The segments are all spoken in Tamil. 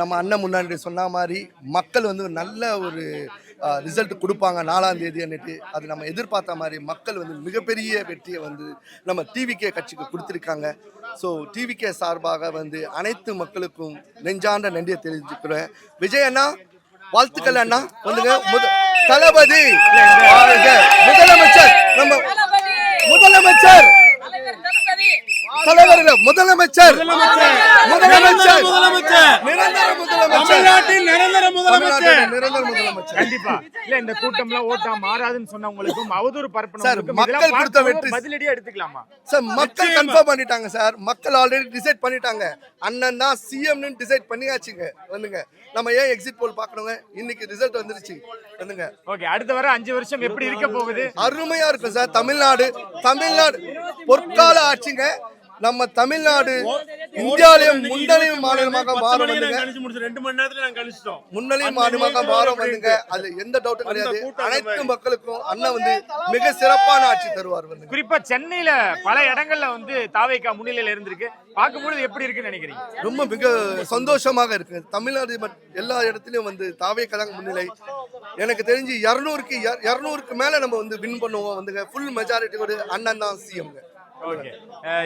நம்ம அண்ணன் முன்னாடி சொன்ன மாதிரி மக்கள் வந்து நல்ல ஒரு ரிசல்ட் கொடுப்பாங்க 4ஆம் தேதி அன்னைக்கு. அது நம்ம எதிர்பார்த்த மாதிரி மக்கள் வந்து மிகப்பெரிய வெற்றியை வந்து நம்ம டிவிகே கட்சிக்கு கொடுத்துருக்காங்க. ஸோ டிவிகே சார்பாக வந்து அனைத்து மக்களுக்கும் நெஞ்சார்ந்த நன்றியை தெரிவிச்சுக்கிறேன். விஜய் அண்ணா வாழ்த்துக்கள் அண்ணா. வந்துங்க தளபதி முதலமைச்சர், நம்ம முதலமைச்சர் தலைவர் இல்ல முதலமைச்சர் முதலமைச்சர் நிரந்தர முதலமைச்சர் நிரந்தர முதலமைச்சர் நிரந்தர முதலமைச்சர். கண்டிப்பா இல்ல இந்த கூட்டம்லாம் ஓட்டா மாறாதுன்னு சொன்னவங்களுக்கும் அவதூறு பரப்புனவங்களுக்கும் மக்கள் கொடுத்த வெற்றி பதிலடியா எடுத்துக்கலாமா சார்? மக்கள் கன்ஃபார்ம் பண்ணிட்டாங்க சார். மக்கள் ஆல்ரெடி டிசைட் பண்ணிட்டாங்க. அண்ணன் தான் சிஎம்னு டிசைட் பண்ணியாச்சுங்க. வந்துங்க நம்ம ஏன் எக்ஸிட் போல் பார்க்கணுங்க? இன்னைக்கு ரிசல்ட் வந்துருச்சு. வந்துங்க ஓகே, அடுத்த வர 5 வருஷம் எப்படி இருக்க போகுது? அருமையா இருக்கும் சார். தமிழ்நாடு பொற்கால ஆட்சிங்க. நம்ம தமிழ்நாடு இந்தியாவிலேயே முன்னணி மாநிலமாக மாறும். முன்னணி மாநிலமாக மாறும் வந்துங்க. அது எந்த டவுட்டும் கிடையாது. அனைத்து மக்களுக்கும் அண்ணன் வந்து மிக சிறப்பான ஆட்சி தருவார். வந்து குறிப்பா சென்னையில பல இடங்கள்ல வந்து தாவேகா முன்னிலையில இருந்திருக்கு. பார்க்கும்போது எப்படி இருக்குன்னு நினைக்கிறீங்க? ரொம்ப மிக சந்தோஷமாக இருக்கு. தமிழ்நாடு எல்லா இடத்துலயும் வந்து தாவேகா தான் முன்னிலை. எனக்கு தெரிஞ்சு 200க்கு மேல நம்ம வந்து வின் பண்ணுவோம். வந்துங்க ஃபுல் மெஜாரிட்டியோட அண்ணன் தான் சிஎம். ஓகே,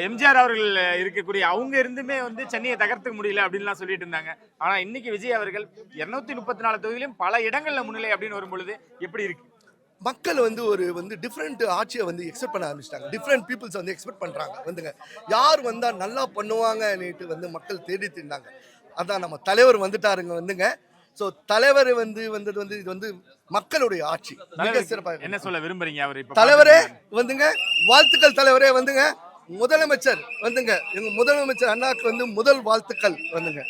எம்ஜிஆர் அவர்கள் இருக்கக்கூடிய அவங்க இருந்துமே வந்து சென்னையை தகர்த்துக்க முடியல அப்படின்லாம் சொல்லிட்டு இருந்தாங்க. ஆனா இன்னைக்கு விஜய் அவர்கள் 234 தொகுதியிலும் பல இடங்கள்ல முன்னிலை அப்படின்னு வரும்பொழுது எப்படி இருக்கு? மக்கள் வந்து டிஃப்ரெண்ட் ஆட்சியை வந்து எக்ஸ்பெக்ட் பண்ண ஆரம்பிச்சிட்டாங்க. டிஃப்ரெண்ட் பீப்புள்ஸ் வந்து எக்ஸ்பெக்ட் பண்றாங்க. வந்துங்க யார் வந்தா நல்லா பண்ணுவாங்கன்னுட்டு வந்து மக்கள் தேடி திண்டாங்க. அதான் நம்ம தலைவர் வந்துட்டாருங்க. வந்துங்க ஸோ தலைவர் வந்தது வந்து இது வந்து மக்களுடைய ஆட்சி. மிக சிறப்பாக என்ன சொல்ல விரும்புறீங்க? அவர் இப்ப தலைவரே வந்துங்க வாழ்த்துக்கள். தலைவரே வந்துங்க முதலமைச்சர் வந்துங்க எங்க முதலமைச்சர் அண்ணாக்கு வந்து முதல் வாழ்த்துக்கள் வந்துங்க.